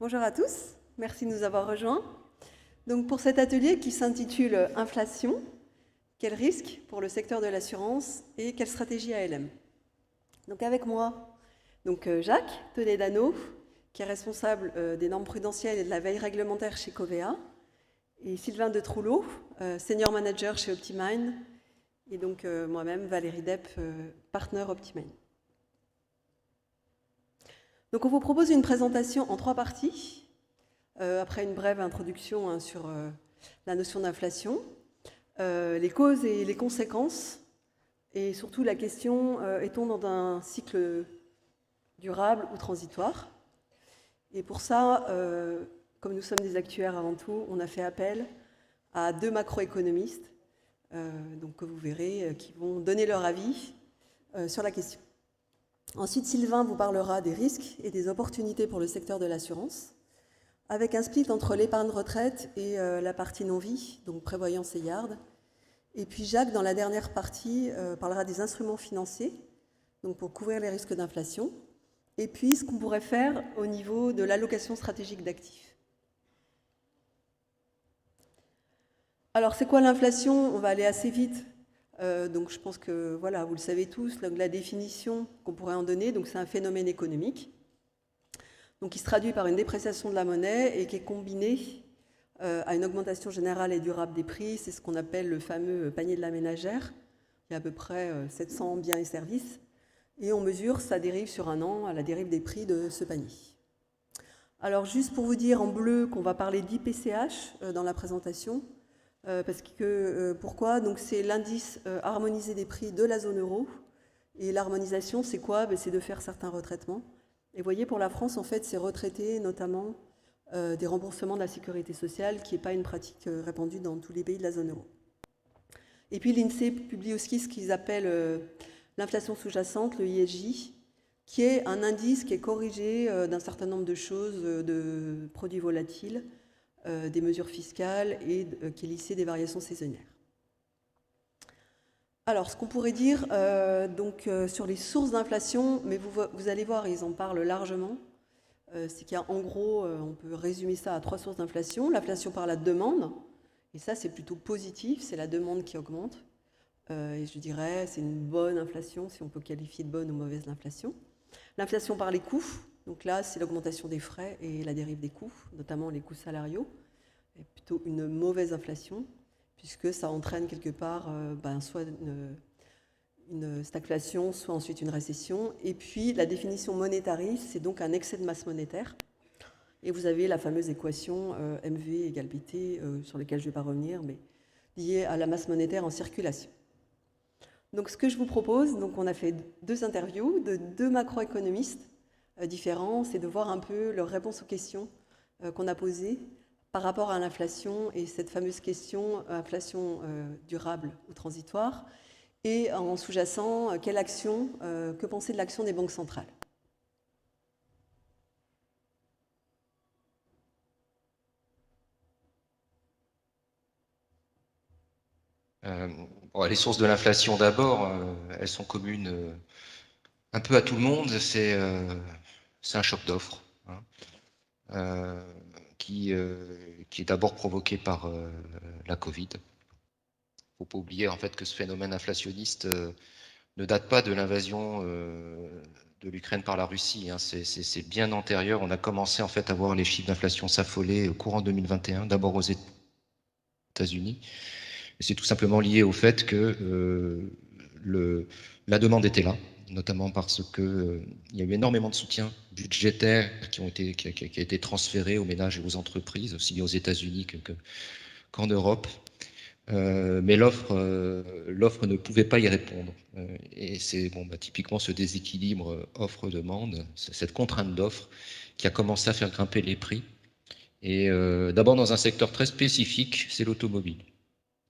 Bonjour à tous, merci de nous avoir rejoints. Donc pour cet atelier qui s'intitule Inflation, quels risques pour le secteur de l'assurance et quelle stratégie ALM? Donc avec moi, Jacques Toledano, qui est responsable des normes prudentielles et de la veille réglementaire chez Covea, et Sylvain de Trouleau, senior manager chez Optimine, et donc moi-même, Valérie Depp, partner Optimine. Donc on vous propose une présentation en 3 parties, après une brève introduction sur la notion d'inflation, les causes et les conséquences, et surtout la question, est-on dans un cycle durable ou transitoire? Et pour ça, comme nous sommes des actuaires avant tout, on a fait appel à 2 macroéconomistes, donc que vous verrez, qui vont donner leur avis sur la question. Ensuite, Sylvain vous parlera des risques et des opportunités pour le secteur de l'assurance, avec un split entre l'épargne retraite et la partie non-vie, donc prévoyance et YARD. Et puis Jacques, dans la dernière partie, parlera des instruments financiers, donc pour couvrir les risques d'inflation, et puis ce qu'on pourrait faire au niveau de l'allocation stratégique d'actifs. Alors, c'est quoi l'inflation? On va aller assez vite. Donc je pense que voilà, vous le savez tous, la définition qu'on pourrait en donner, donc c'est un phénomène économique, donc qui se traduit par une dépréciation de la monnaie et qui est combiné à une augmentation générale et durable des prix. C'est ce qu'on appelle le fameux panier de la ménagère. Il y a à peu près 700 biens et services. Et on mesure sa dérive sur un an à la dérive des prix de ce panier. Alors juste pour vous dire en bleu qu'on va parler d'IPCH dans la présentation, parce que pourquoi? Donc c'est l'indice harmonisé des prix de la zone euro. Et l'harmonisation, c'est quoi? C'est de faire certains retraitements. Et vous voyez, pour la France, en fait, c'est retraiter notamment des remboursements de la sécurité sociale, qui n'est pas une pratique répandue dans tous les pays de la zone euro. Et puis l'INSEE publie aussi ce qu'ils appellent l'inflation sous-jacente, le ISJ, qui est un indice qui est corrigé d'un certain nombre de choses, de produits volatiles, des mesures fiscales et qui est lissé des variations saisonnières. Alors, ce qu'on pourrait dire sur les sources d'inflation, mais vous allez voir, ils en parlent largement, c'est qu'il y a en gros, on peut résumer ça à 3 sources d'inflation. L'inflation par la demande, et ça c'est plutôt positif, c'est la demande qui augmente. Et je dirais c'est une bonne inflation, si on peut qualifier de bonne ou mauvaise l'inflation. L'inflation par les coûts, donc là c'est l'augmentation des frais et la dérive des coûts, notamment les coûts salariaux, et plutôt une mauvaise inflation, puisque ça entraîne quelque part soit une stagflation, soit ensuite une récession. Et puis la définition monétariste, c'est donc un excès de masse monétaire. Et vous avez la fameuse équation MV égale BT, sur laquelle je ne vais pas revenir, mais liée à la masse monétaire en circulation. Donc ce que je vous propose, donc on a fait 2 interviews de 2 macroéconomistes différents, c'est de voir un peu leurs réponses aux questions qu'on a posées par rapport à l'inflation et cette fameuse question inflation durable ou transitoire, et en sous-jacent, quelle action, que penser de l'action des banques centrales? Les sources de l'inflation d'abord, elles sont communes un peu à tout le monde. C'est un choc d'offres, hein, qui est d'abord provoqué par la Covid. Il ne faut pas oublier en fait que ce phénomène inflationniste ne date pas de l'invasion de l'Ukraine par la Russie, hein. C'est bien antérieur. On a commencé en fait à voir les chiffres d'inflation s'affoler au courant 2021, d'abord aux États-Unis. C'est tout simplement lié au fait que la demande était là, notamment parce qu'il y a eu énormément de soutien budgétaire qui a été transféré aux ménages et aux entreprises, aussi bien aux États-Unis qu'en Europe. Mais l'offre ne pouvait pas y répondre. Et c'est typiquement ce déséquilibre offre-demande, cette contrainte d'offre qui a commencé à faire grimper les prix. Et d'abord dans un secteur très spécifique, c'est l'automobile.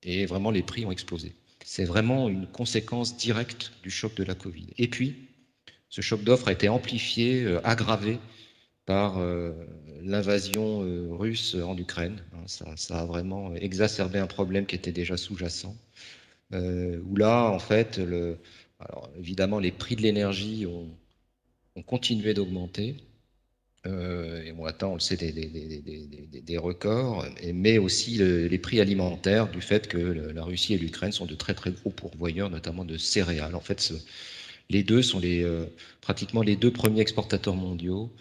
Et vraiment, les prix ont explosé. C'est vraiment une conséquence directe du choc de la Covid. Et puis, ce choc d'offres a été amplifié, aggravé par l'invasion russe en Ukraine. Ça a vraiment exacerbé un problème qui était déjà sous-jacent. Où là, en fait, alors, évidemment, les prix de l'énergie ont continué d'augmenter. Et on atteint, on le sait, des records, mais aussi les prix alimentaires du fait que la Russie et l'Ukraine sont de très très gros pourvoyeurs, notamment de céréales. En fait, les deux sont pratiquement les deux premiers exportateurs mondiaux.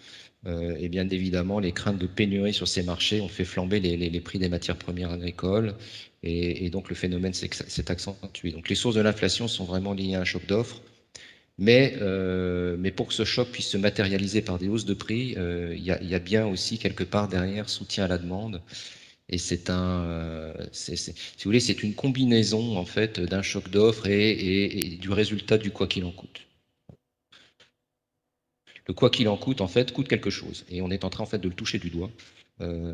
Et bien évidemment, les craintes de pénurie sur ces marchés ont fait flamber les prix des matières premières agricoles. Et donc le phénomène s'est accentué. Donc les sources de l'inflation sont vraiment liées à un choc d'offres. Mais pour que ce choc puisse se matérialiser par des hausses de prix, il y a bien aussi quelque part derrière soutien à la demande. Et si vous voulez, c'est une combinaison en fait d'un choc d'offres et du résultat du quoi qu'il en coûte. Le quoi qu'il en coûte, en fait, coûte quelque chose. Et on est en train, en fait, de le toucher du doigt.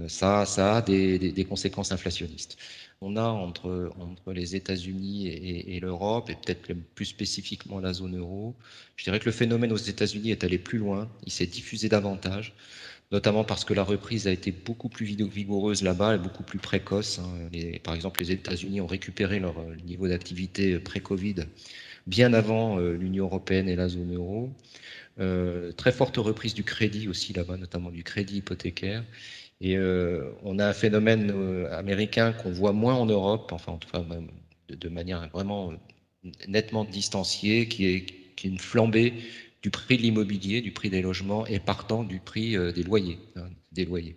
Ça a des conséquences inflationnistes. On a entre les États-Unis et l'Europe, et peut-être plus spécifiquement la zone euro, je dirais que le phénomène aux États-Unis est allé plus loin, il s'est diffusé davantage, notamment parce que la reprise a été beaucoup plus vigoureuse là-bas et beaucoup plus précoce. Par exemple, les États-Unis ont récupéré leur niveau d'activité pré-Covid bien avant l'Union européenne et la zone euro. Très forte reprise du crédit aussi là-bas, notamment du crédit hypothécaire. Et on a un phénomène américain qu'on voit moins en Europe, enfin en tout cas même de manière vraiment nettement distanciée, qui est une flambée du prix de l'immobilier, du prix des logements et partant du prix des loyers, des loyers.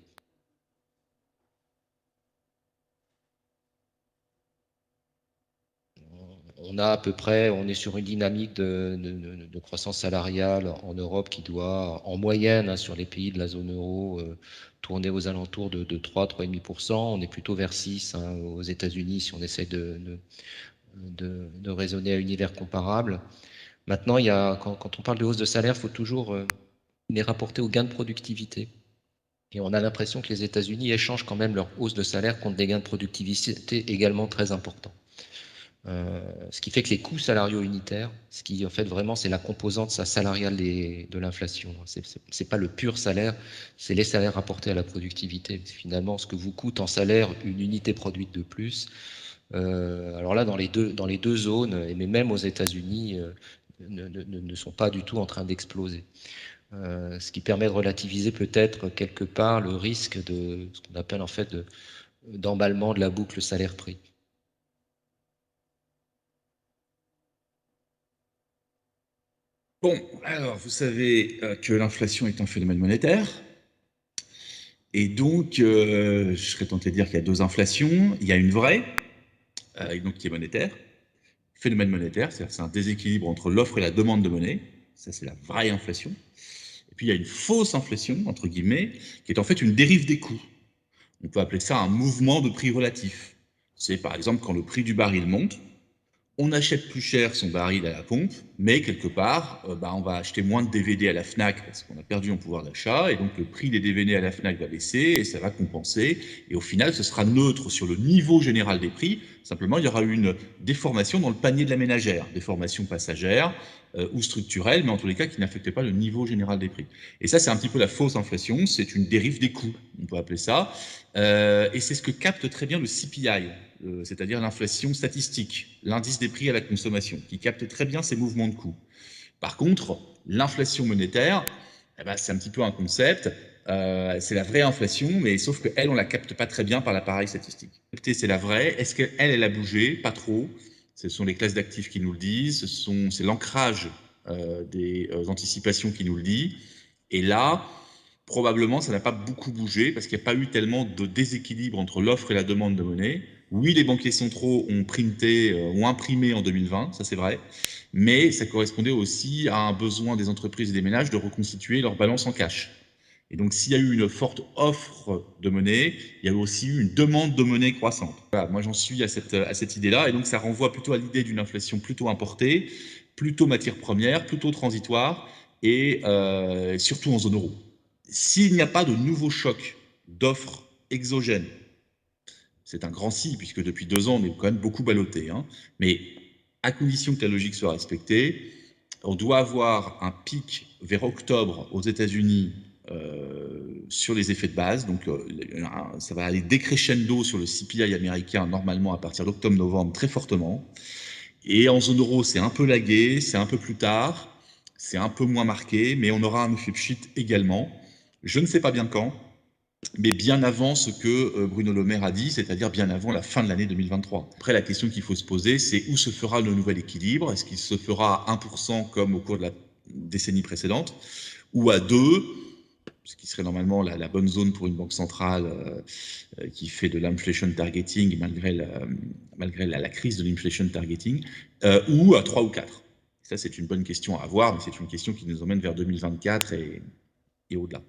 On a à peu près, on est sur une dynamique de croissance salariale en Europe qui doit, en moyenne, sur les pays de la zone euro, tourner aux alentours de 3-3,5%. On est plutôt vers 6 aux États-Unis si on essaie de raisonner à univers comparable. Maintenant, quand on parle de hausse de salaire, il faut toujours les rapporter aux gains de productivité. Et on a l'impression que les États-Unis échangent quand même leur hausse de salaire contre des gains de productivité également très importants. Ce qui fait que les coûts salariaux unitaires, ce qui en fait vraiment c'est la composante salariale de l'inflation. C'est pas le pur salaire, c'est les salaires rapportés à la productivité. Finalement, ce que vous coûte en salaire une unité produite de plus. Alors là, dans les deux zones, mais même aux États-Unis, ne sont pas du tout en train d'exploser. Ce qui permet de relativiser peut-être quelque part le risque de ce qu'on appelle en fait d'emballement de la boucle salaire-prix. Bon, alors vous savez que l'inflation est un phénomène monétaire. Et donc, je serais tenté de dire qu'il y a deux inflations. Il y a une vraie, donc qui est monétaire. Phénomène monétaire, c'est-à-dire c'est un déséquilibre entre l'offre et la demande de monnaie. Ça, c'est la vraie inflation. Et puis, il y a une fausse inflation, entre guillemets, qui est en fait une dérive des coûts. On peut appeler ça un mouvement de prix relatif. C'est par exemple quand le prix du baril monte, on achète plus cher son baril à la pompe, mais quelque part, on va acheter moins de DVD à la Fnac parce qu'on a perdu en pouvoir d'achat, et donc le prix des DVD à la Fnac va baisser et ça va compenser. Et au final, ce sera neutre sur le niveau général des prix. Simplement, il y aura une déformation dans le panier de la ménagère, déformation passagère ou structurelle, mais en tous les cas qui n'affecte pas le niveau général des prix. Et ça, c'est un petit peu la fausse inflation, c'est une dérive des coûts, on peut appeler ça. Et c'est ce que capte très bien le CPI, c'est-à-dire l'inflation statistique, l'indice des prix à la consommation, qui capte très bien ces mouvements de coûts. Par contre, l'inflation monétaire, c'est un petit peu un concept. C'est la vraie inflation, mais sauf qu'elle, on la capte pas très bien par l'appareil statistique. C'est la vraie. Est-ce qu'elle, elle a bougé? Pas trop. Ce sont les classes d'actifs qui nous le disent. C'est l'ancrage des anticipations qui nous le dit. Et là, probablement, ça n'a pas beaucoup bougé parce qu'il n'y a pas eu tellement de déséquilibre entre l'offre et la demande de monnaie. Oui, les banquiers centraux ont ont imprimé en 2020, ça c'est vrai, mais ça correspondait aussi à un besoin des entreprises et des ménages de reconstituer leur balance en cash. Et donc, s'il y a eu une forte offre de monnaie, il y a aussi eu une demande de monnaie croissante. Voilà, moi, j'en suis à cette idée-là, et donc ça renvoie plutôt à l'idée d'une inflation plutôt importée, plutôt matière première, plutôt transitoire, et surtout en zone euro. S'il n'y a pas de nouveau choc d'offres exogènes, c'est un grand si, puisque depuis 2 ans, on est quand même beaucoup ballotté, hein, mais à condition que la logique soit respectée, on doit avoir un pic vers octobre aux États-Unis sur les effets de base. Donc, ça va aller décrescendo sur le CPI américain, normalement à partir d'octobre-novembre, très fortement. Et en zone euro, c'est un peu lagué, c'est un peu plus tard, c'est un peu moins marqué, mais on aura un effet pchit également. Je ne sais pas bien quand, mais bien avant ce que Bruno Le Maire a dit, c'est-à-dire bien avant la fin de l'année 2023. Après, la question qu'il faut se poser, c'est où se fera le nouvel équilibre? Est-ce qu'il se fera à 1% comme au cours de la décennie précédente, ou à 2, ce qui serait normalement la bonne zone pour une banque centrale qui fait de l'inflation targeting malgré la crise de l'inflation targeting, ou à 3 ou 4. Ça, c'est une bonne question à avoir, mais c'est une question qui nous emmène vers 2024 et au-delà.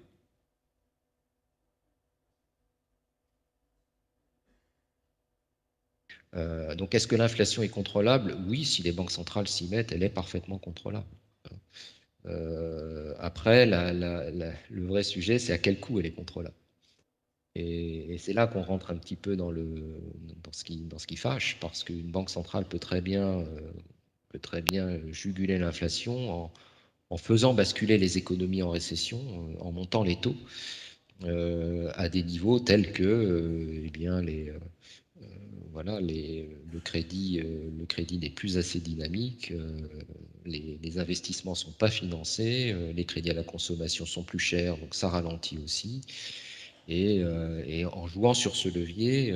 Donc, est-ce que l'inflation est contrôlable? Oui, si les banques centrales s'y mettent, elle est parfaitement contrôlable. Après, le vrai sujet, c'est à quel coût elle est contrôlable. Et c'est là qu'on rentre un petit peu dans ce qui fâche, parce qu'une banque centrale peut très bien juguler l'inflation en faisant basculer les économies en récession, en montant les taux à des niveaux tels que eh bien, le crédit n'est plus assez dynamique, les investissements ne sont pas financés, les crédits à la consommation sont plus chers, donc ça ralentit aussi. Et en jouant sur ce levier,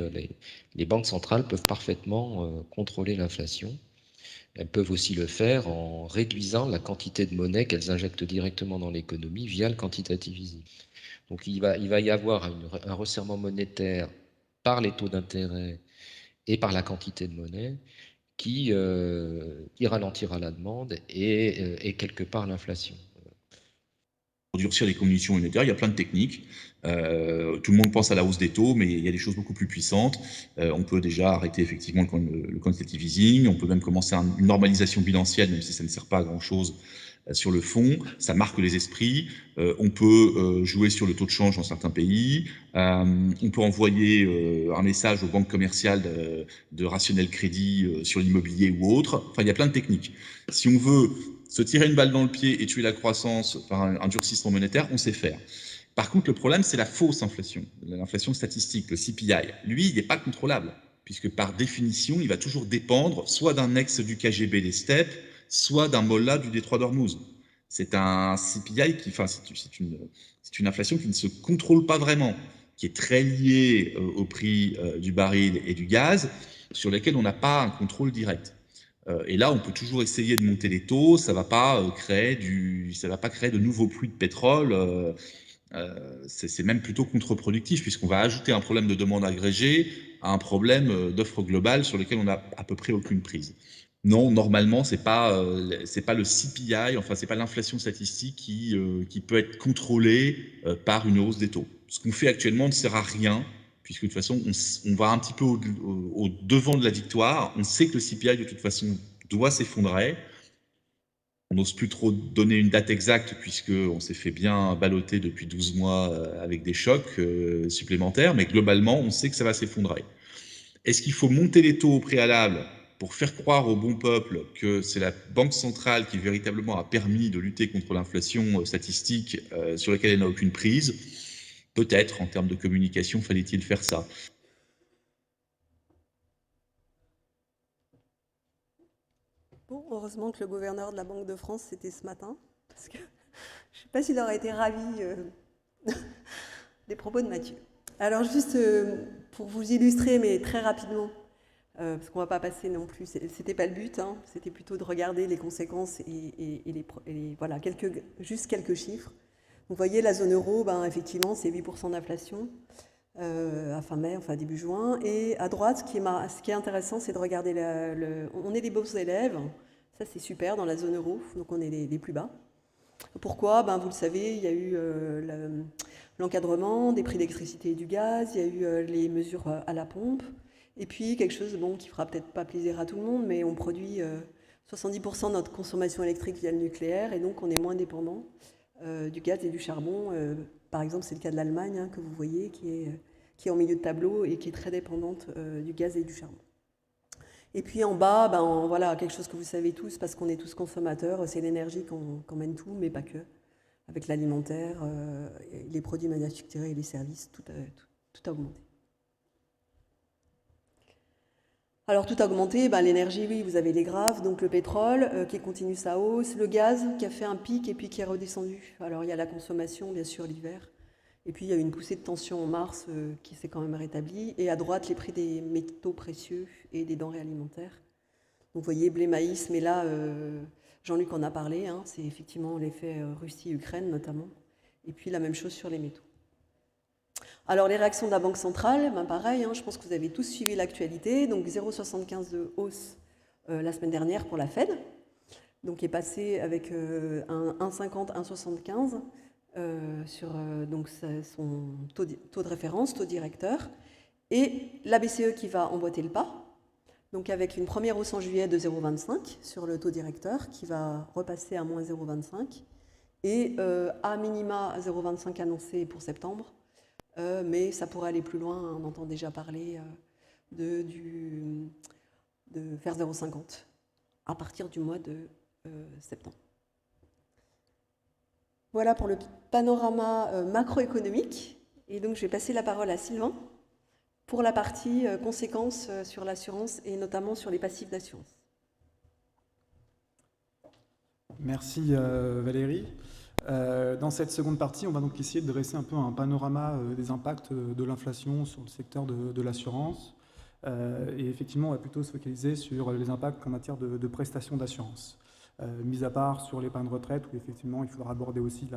les banques centrales peuvent parfaitement contrôler l'inflation. Elles peuvent aussi le faire en réduisant la quantité de monnaie qu'elles injectent directement dans l'économie via le quantitative easing. Donc il va y avoir un resserrement monétaire par les taux d'intérêt et par la quantité de monnaie qui ralentira la demande et quelque part l'inflation. Pour durcir les conditions monétaires, il y a plein de techniques. Tout le monde pense à la hausse des taux, mais il y a des choses beaucoup plus puissantes. On peut déjà arrêter effectivement le quantitative easing, on peut même commencer une normalisation bilancielle, même si ça ne sert pas à grand-chose sur le fond. Ça marque les esprits. On peut jouer sur le taux de change dans certains pays. On peut envoyer un message aux banques commerciales de rationner le crédit sur l'immobilier ou autre. Enfin, il y a plein de techniques. Si on veut se tirer une balle dans le pied et tuer la croissance par un durcissement monétaire, on sait faire. Par contre, le problème, c'est la fausse inflation, l'inflation statistique, le CPI. Lui, il n'est pas contrôlable, puisque par définition, il va toujours dépendre soit d'un ex du KGB des steppes, soit d'un mollah du détroit d'Ormuz. C'est un CPI qui, enfin, c'est une inflation qui ne se contrôle pas vraiment, qui est très liée au prix du baril et du gaz, sur lesquels on n'a pas un contrôle direct. Et là, on peut toujours essayer de monter les taux, ça ne va pas créer de nouveaux puits de pétrole. C'est même plutôt contre-productif, puisqu'on va ajouter un problème de demande agrégée à un problème d'offre globale sur lequel on n'a à peu près aucune prise. Non, normalement, c'est pas le CPI, enfin, c'est pas l'inflation statistique qui peut être contrôlée par une hausse des taux. Ce qu'on fait actuellement ne sert à rien, puisque de toute façon, on va un petit peu au devant de la victoire. On sait que le CPI, de toute façon, doit s'effondrer. On n'ose plus trop donner une date exacte, puisqu'on s'est fait bien balloter depuis 12 mois avec des chocs supplémentaires, mais globalement, on sait que ça va s'effondrer. Est-ce qu'il faut monter les taux au préalable pour faire croire au bon peuple que c'est la Banque centrale qui véritablement a permis de lutter contre l'inflation statistique sur laquelle elle n'a aucune prise? Peut-être, en termes de communication, fallait-il faire ça. Bon, heureusement que le gouverneur de la Banque de France, c'était ce matin, parce que je ne sais pas s'il aurait été ravi des propos de Mathieu. Alors juste pour vous illustrer, mais très rapidement, parce qu'on ne va pas passer non plus, c'était pas le but, hein, c'était plutôt de regarder les conséquences et voilà, juste quelques chiffres. Vous voyez, la zone euro, ben, effectivement, c'est 8% d'inflation à fin mai, enfin début juin. Et à droite, ce qui est intéressant, c'est de regarder on est les beaux élèves, ça c'est super dans la zone euro, donc on est les plus bas. Pourquoi? Ben, vous le savez, il y a eu l'encadrement des prix d'électricité et du gaz, il y a eu les mesures à la pompe, et puis quelque chose qui fera peut-être pas plaisir à tout le monde, mais on produit 70% de notre consommation électrique via le nucléaire, et donc on est moins dépendant du gaz et du charbon. Par exemple, c'est le cas de l'Allemagne, hein, que vous voyez, qui est en milieu de tableau et qui est très dépendante du gaz et du charbon. Et puis en bas, ben, voilà, quelque chose que vous savez tous, parce qu'on est tous consommateurs, c'est l'énergie qu'on mène tout, mais pas que. Avec l'alimentaire, les produits manufacturés et les services, tout a augmenté. Alors tout a augmenté, ben, l'énergie, oui, vous avez les graves, donc le pétrole qui continue sa hausse, le gaz qui a fait un pic et puis qui est redescendu. Alors il y a la consommation, bien sûr, l'hiver, Et puis il y a eu une poussée de tension en mars qui s'est quand même rétablie. Et à droite, les prix des métaux précieux et des denrées alimentaires. Donc vous voyez, blé, maïs, mais là, Jean-Luc en a parlé, hein, c'est effectivement l'effet Russie-Ukraine notamment. Et puis la même chose sur les métaux. Alors les réactions de la Banque centrale, ben pareil, hein, je pense que vous avez tous suivi l'actualité. Donc 0,75 de hausse la semaine dernière pour la Fed, donc qui est passé avec un 1,50, 1,75 sur donc son taux de référence, taux directeur, et la BCE qui va emboîter le pas, donc avec une première hausse en juillet de 0,25 sur le taux directeur qui va repasser à moins 0,25 et à minima 0,25 annoncé pour septembre, mais ça pourrait aller plus loin, on entend déjà parler de faire 0,50 à partir du mois de septembre. Voilà pour le panorama macroéconomique. Et donc, je vais passer la parole à Sylvain pour la partie conséquences sur l'assurance et notamment sur les passifs d'assurance. Merci Valérie. Dans cette seconde partie, on va donc essayer de dresser un peu un panorama des impacts de l'inflation sur le secteur de l'assurance. Et effectivement, on va plutôt se focaliser sur les impacts en matière de prestations d'assurance. Mis à part sur l'épargne retraite, où effectivement il faudra aborder aussi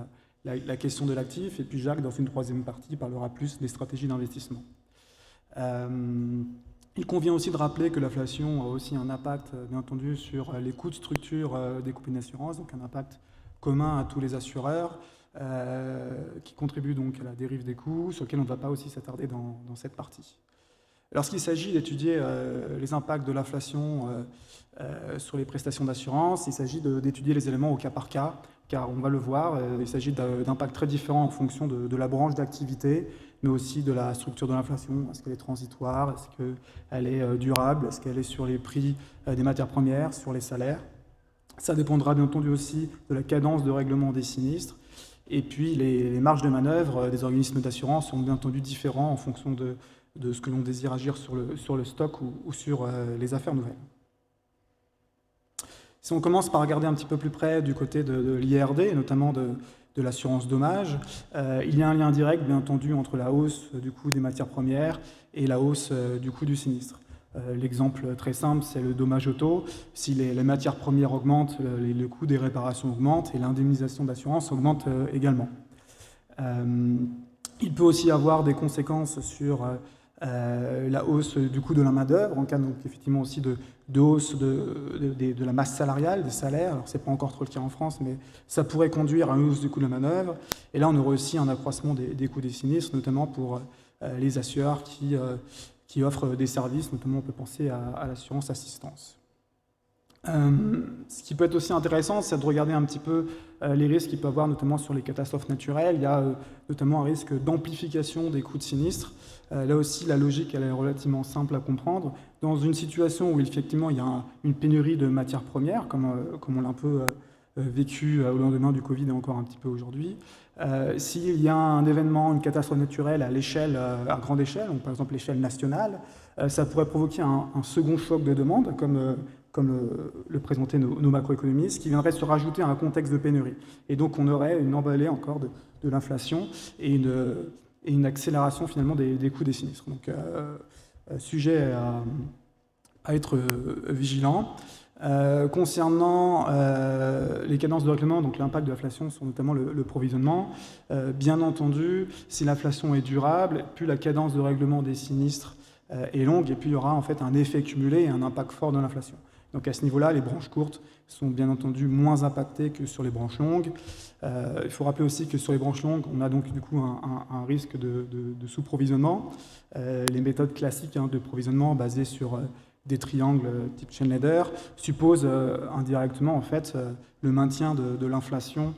la question de l'actif. Et puis Jacques, dans une troisième partie, parlera plus des stratégies d'investissement. Il convient aussi de rappeler que l'inflation a aussi un impact, bien entendu, sur les coûts de structure des compagnies d'assurance, donc un impact commun à tous les assureurs, qui contribue donc à la dérive des coûts, sur lequel on ne va pas aussi s'attarder dans cette partie. Lorsqu'il s'agit d'étudier les impacts de l'inflation sur les prestations d'assurance, il s'agit d'étudier les éléments au cas par cas, car on va le voir, il s'agit d'impacts très différents en fonction de la branche d'activité, mais aussi de la structure de l'inflation. Est-ce qu'elle est transitoire? Est-ce qu'elle est durable? Est-ce qu'elle est sur les prix des matières premières, sur les salaires? Ça dépendra bien entendu aussi de la cadence de règlement des sinistres. Et puis les marges de manœuvre des organismes d'assurance sont bien entendu différents en fonction de ce que l'on désire agir sur le stock ou sur les affaires nouvelles. Si on commence par regarder un petit peu plus près du côté de l'IRD, et notamment de l'assurance dommage, il y a un lien direct, bien entendu, entre la hausse du coût des matières premières et la hausse du coût du sinistre. L'exemple très simple, c'est le dommage auto. Si les matières premières augmentent, le coût des réparations augmente et l'indemnisation d'assurance augmente également. Il peut aussi avoir des conséquences sur la hausse du coût de la main-d'œuvre, en cas donc effectivement aussi de hausse de la masse salariale, des salaires. Alors, ce n'est pas encore trop le cas en France, mais ça pourrait conduire à une hausse du coût de la main-d'œuvre. Et là, on aurait aussi un accroissement des coûts des sinistres, notamment pour les assureurs qui offrent des services, notamment on peut penser à l'assurance assistance. Ce qui peut être aussi intéressant, c'est de regarder un petit peu les risques qu'il peut y avoir, notamment sur les catastrophes naturelles. Il y a notamment un risque d'amplification des coûts de sinistre. Là aussi, la logique elle est relativement simple à comprendre. Dans une situation où effectivement il y a une pénurie de matières premières, comme on l'a un peu vécu au lendemain du Covid et encore un petit peu aujourd'hui, s'il y a un événement, une catastrophe naturelle à grande échelle, donc par exemple l'échelle nationale, ça pourrait provoquer un second choc de demande, comme le présentaient nos macroéconomistes, qui viendrait se rajouter à un contexte de pénurie. Et donc on aurait une emballée encore de l'inflation et une accélération finalement des coûts des sinistres. Donc sujet à être vigilant. Concernant les cadences de règlement, donc l'impact de l'inflation sur notamment le provisionnement, bien entendu, si l'inflation est durable, plus la cadence de règlement des sinistres est longue, et puis il y aura en fait un effet cumulé et un impact fort de l'inflation. Donc à ce niveau-là, les branches courtes sont bien entendu moins impactées que sur les branches longues. Il faut rappeler aussi que sur les branches longues, on a donc du coup un risque de sous-provisionnement. Les méthodes classiques de provisionnement basées sur des triangles type Schneider supposent indirectement en fait le maintien de l'inflation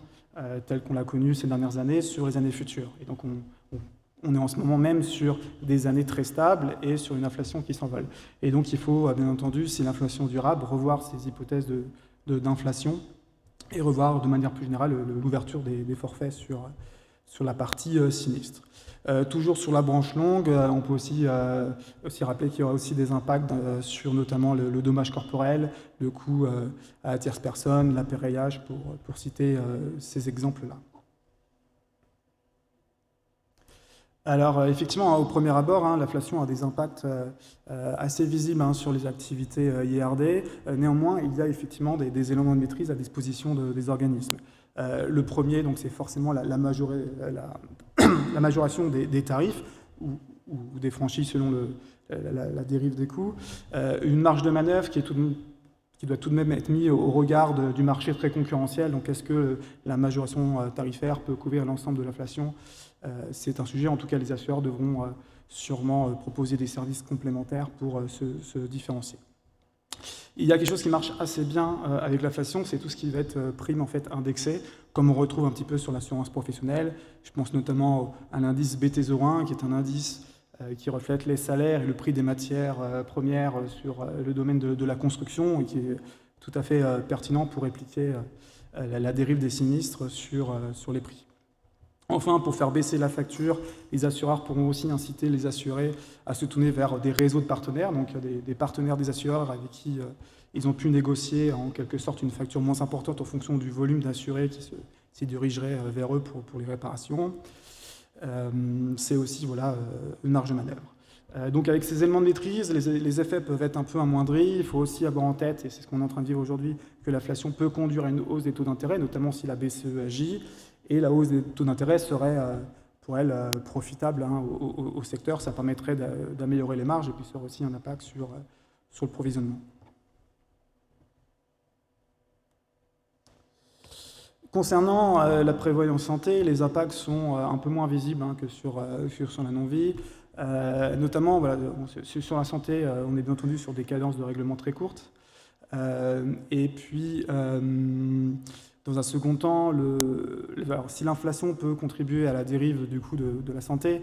telle qu'on l'a connue ces dernières années sur les années futures. Et donc on est en ce moment même sur des années très stables et sur une inflation qui s'envole. Et donc il faut, bien entendu, si l'inflation est durable, revoir ces hypothèses d'inflation et revoir de manière plus générale l'ouverture des forfaits sur la partie sinistre. Toujours sur la branche longue, on peut aussi rappeler qu'il y aura aussi des impacts sur notamment le dommage corporel, le coût à la tierce personne, l'appareillage, pour citer ces exemples-là. Alors effectivement, au premier abord, l'inflation a des impacts assez visibles sur les activités IRD. Néanmoins, il y a effectivement des éléments de maîtrise à disposition des organismes. Le premier, donc, c'est forcément la majoration des tarifs ou des franchises selon la dérive des coûts. Une marge de manœuvre qui doit tout de même être mise au regard du marché très concurrentiel. Donc est-ce que la majoration tarifaire peut couvrir l'ensemble de l'inflation? C'est un sujet, en tout cas les assureurs devront sûrement proposer des services complémentaires pour se différencier. Il y a quelque chose qui marche assez bien avec l'inflation, c'est tout ce qui va être prime en fait indexé, comme on retrouve un petit peu sur l'assurance professionnelle. Je pense notamment à l'indice BT01, qui est un indice qui reflète les salaires et le prix des matières premières sur le domaine de la construction, et qui est tout à fait pertinent pour répliquer la dérive des sinistres sur les prix. Enfin, pour faire baisser la facture, les assureurs pourront aussi inciter les assurés à se tourner vers des réseaux de partenaires, donc des partenaires des assureurs avec qui ils ont pu négocier en quelque sorte une facture moins importante en fonction du volume d'assurés qui se dirigeraient vers eux pour les réparations. C'est aussi une marge de manœuvre. Donc avec ces éléments de maîtrise, les effets peuvent être un peu amoindris. Il faut aussi avoir en tête, et c'est ce qu'on est en train de vivre aujourd'hui, que l'inflation peut conduire à une hausse des taux d'intérêt, notamment si la BCE agit. Et la hausse des taux d'intérêt serait, pour elle, profitable au secteur. Ça permettrait d'améliorer les marges et puis ça aurait aussi un impact sur le provisionnement. Concernant la prévoyance santé, les impacts sont un peu moins visibles que sur la non-vie. Notamment, sur la santé, on est bien entendu sur des cadences de règlement très courtes. Et puis, dans un second temps, si l'inflation peut contribuer à la dérive du coût de la santé,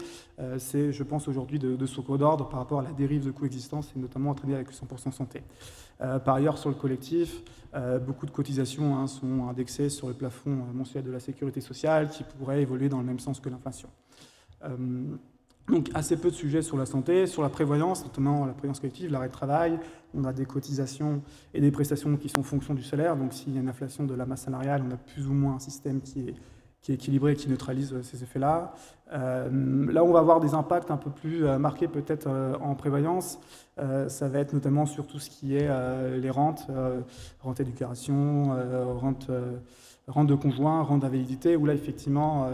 c'est, je pense, aujourd'hui de second ordre par rapport à la dérive de coût existant, c'est notamment entraîné avec le 100% santé. Par ailleurs, sur le collectif, beaucoup de cotisations sont indexées sur le plafond mensuel de la sécurité sociale qui pourrait évoluer dans le même sens que l'inflation. Donc assez peu de sujets sur la santé. Sur la prévoyance, notamment la prévoyance collective, l'arrêt de travail, on a des cotisations et des prestations qui sont en fonction du salaire. Donc s'il y a une inflation de la masse salariale, on a plus ou moins un système qui est équilibré et qui neutralise ces effets-là. Là, on va avoir des impacts un peu plus marqués peut-être en prévoyance. Ça va être notamment sur tout ce qui est les rentes, rente éducation, rente de conjoint, rente d'invalidité, où là, effectivement,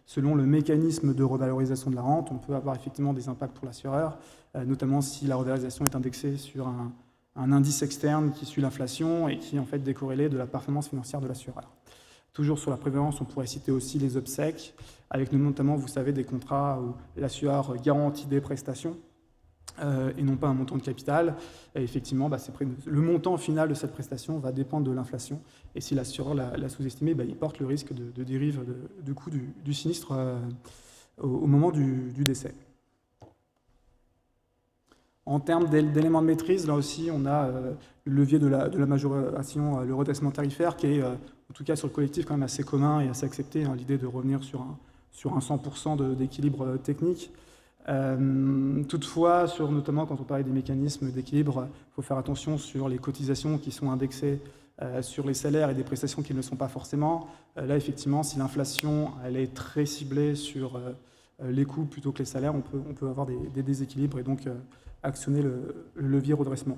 selon le mécanisme de revalorisation de la rente, on peut avoir effectivement des impacts pour l'assureur, notamment si la revalorisation est indexée sur un indice externe qui suit l'inflation et qui est en fait décorrélé de la performance financière de l'assureur. Toujours sur la prévoyance, on pourrait citer aussi les obsèques, avec notamment, vous savez, des contrats où l'assureur garantit des prestations et non pas un montant de capital. Et effectivement, le montant final de cette prestation va dépendre de l'inflation. Et si l'assureur l'a sous-estimé, il porte le risque de dérive du coût du sinistre au moment du décès. En termes d'éléments de maîtrise, là aussi, on a le levier de la majoration, le redressement tarifaire, qui est, en tout cas sur le collectif, quand même assez commun et assez accepté, l'idée de revenir sur un 100% d'équilibre technique. Toutefois, notamment quand on parle des mécanismes d'équilibre, il faut faire attention sur les cotisations qui sont indexées sur les salaires et des prestations qui ne le sont pas forcément. Là, effectivement, si l'inflation elle est très ciblée sur les coûts plutôt que les salaires, on peut avoir des déséquilibres et donc actionner le levier redressement.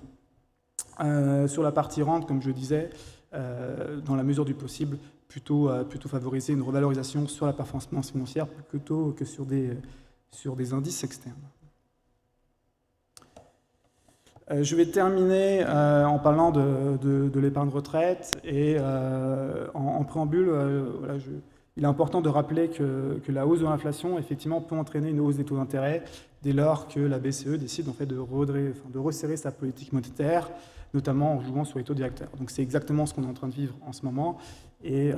Sur la partie rente, comme je disais, dans la mesure du possible, plutôt favoriser une revalorisation sur la performance financière plutôt que sur des indices externes. Je vais terminer en parlant de l'épargne retraite et en préambule, il est important de rappeler que la hausse de l'inflation effectivement peut entraîner une hausse des taux d'intérêt dès lors que la BCE décide en fait de resserrer sa politique monétaire, notamment en jouant sur les taux directeurs. Donc c'est exactement ce qu'on est en train de vivre en ce moment et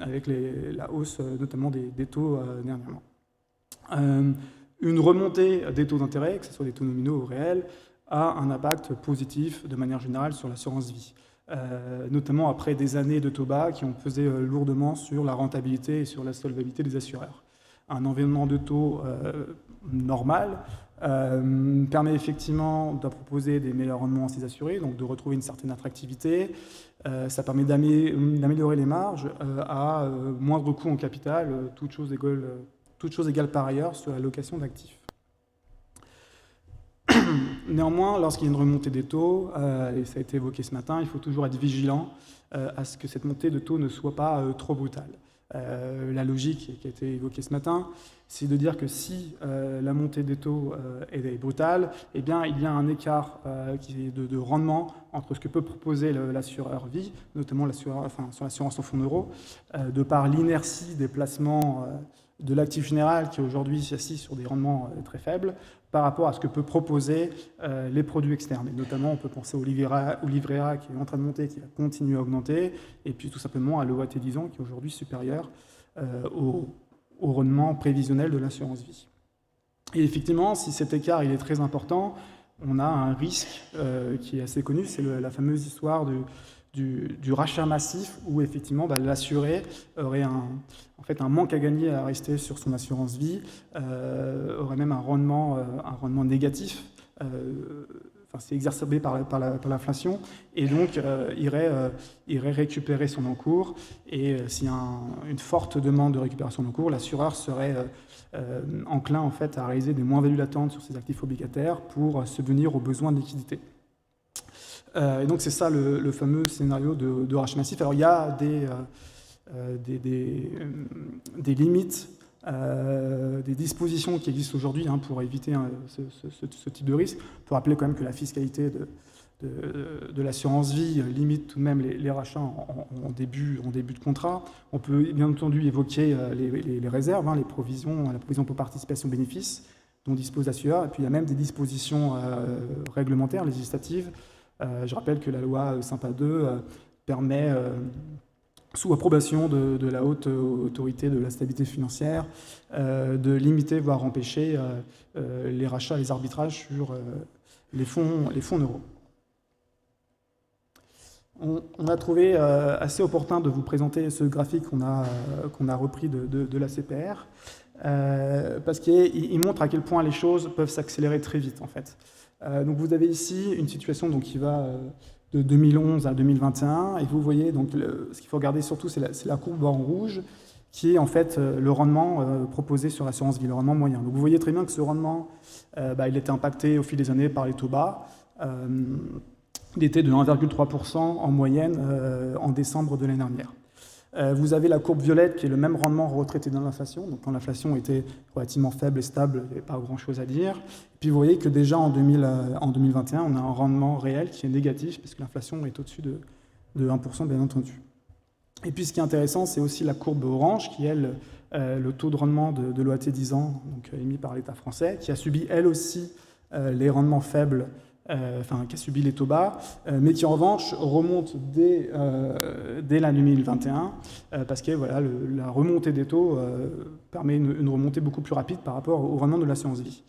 avec la hausse notamment des taux dernièrement. Une remontée des taux d'intérêt, que ce soit des taux nominaux ou réels, a un impact positif de manière générale sur l'assurance vie, notamment après des années de taux bas qui ont pesé lourdement sur la rentabilité et sur la solvabilité des assureurs. Un environnement de taux normal permet effectivement de proposer des meilleurs rendements à ses assurés, donc de retrouver une certaine attractivité. Ça permet d'améliorer les marges à moindre coût en capital, toute chose égale toutes choses égales par ailleurs, sur la location d'actifs. Néanmoins, lorsqu'il y a une remontée des taux, et ça a été évoqué ce matin, il faut toujours être vigilant à ce que cette montée de taux ne soit pas trop brutale. La logique qui a été évoquée ce matin, c'est de dire que si la montée des taux est brutale, eh bien, il y a un écart de rendement entre ce que peut proposer l'assureur vie, notamment sur l'assurance en fonds euros, de par l'inertie des placements de l'actif général qui aujourd'hui s'assit sur des rendements très faibles, par rapport à ce que peut proposer les produits externes. Et notamment, on peut penser au livret A qui est en train de monter, qui va continuer à augmenter, et puis tout simplement à l'OAT 10 ans qui est aujourd'hui supérieur au rendement prévisionnel de l'assurance vie. Et effectivement, si cet écart il est très important, on a un risque qui est assez connu, c'est la fameuse histoire du rachat massif où effectivement l'assuré aurait en fait un manque à gagner à rester sur son assurance vie, aurait même un rendement négatif, c'est exacerbé par l'inflation, et donc irait récupérer son encours, et s'il y a une forte demande de récupération d'encours, l'assureur serait enclin en fait à réaliser des moins-values latentes sur ses actifs obligataires pour subvenir aux besoins de liquidité. Et donc c'est ça le fameux scénario de rachat massif. Alors il y a des limites, des dispositions qui existent aujourd'hui pour éviter ce type de risque. On peut rappeler quand même que la fiscalité de l'assurance vie limite tout de même les rachats en début de contrat. On peut bien entendu évoquer les réserves, la provision pour participation bénéfice dont dispose l'assureur. Et puis il y a même des dispositions réglementaires, législatives. Je rappelle que la loi Sympa 2 permet, sous approbation de la haute autorité de la stabilité financière, de limiter, voire empêcher les rachats, les arbitrages sur les fonds euros. On a trouvé assez opportun de vous présenter ce graphique qu'on a repris de la CPR, parce qu'il montre à quel point les choses peuvent s'accélérer très vite, en fait. Donc vous avez ici une situation qui va de 2011 à 2021, et vous voyez, donc, ce qu'il faut regarder surtout, c'est la courbe en rouge, qui est en fait le rendement proposé sur l'assurance vie, le rendement moyen. Donc vous voyez très bien que ce rendement, il était impacté au fil des années par les taux bas. Il était de 1,3% en moyenne en décembre de l'année dernière. Vous avez la courbe violette qui est le même rendement retraité dans l'inflation. Donc quand l'inflation était relativement faible et stable, il n'y avait pas grand-chose à dire. Et puis vous voyez que déjà en 2021, on a un rendement réel qui est négatif puisque l'inflation est au-dessus de 1%, bien entendu. Et puis ce qui est intéressant, c'est aussi la courbe orange qui est le taux de rendement de l'OAT 10 ans, donc émis par l'État français, qui a subi elle aussi les rendements faibles, qui a subi les taux bas, mais qui en revanche remonte dès l'année 2021, parce que la remontée des taux permet une remontée beaucoup plus rapide par rapport au rendement de l'assurance vie.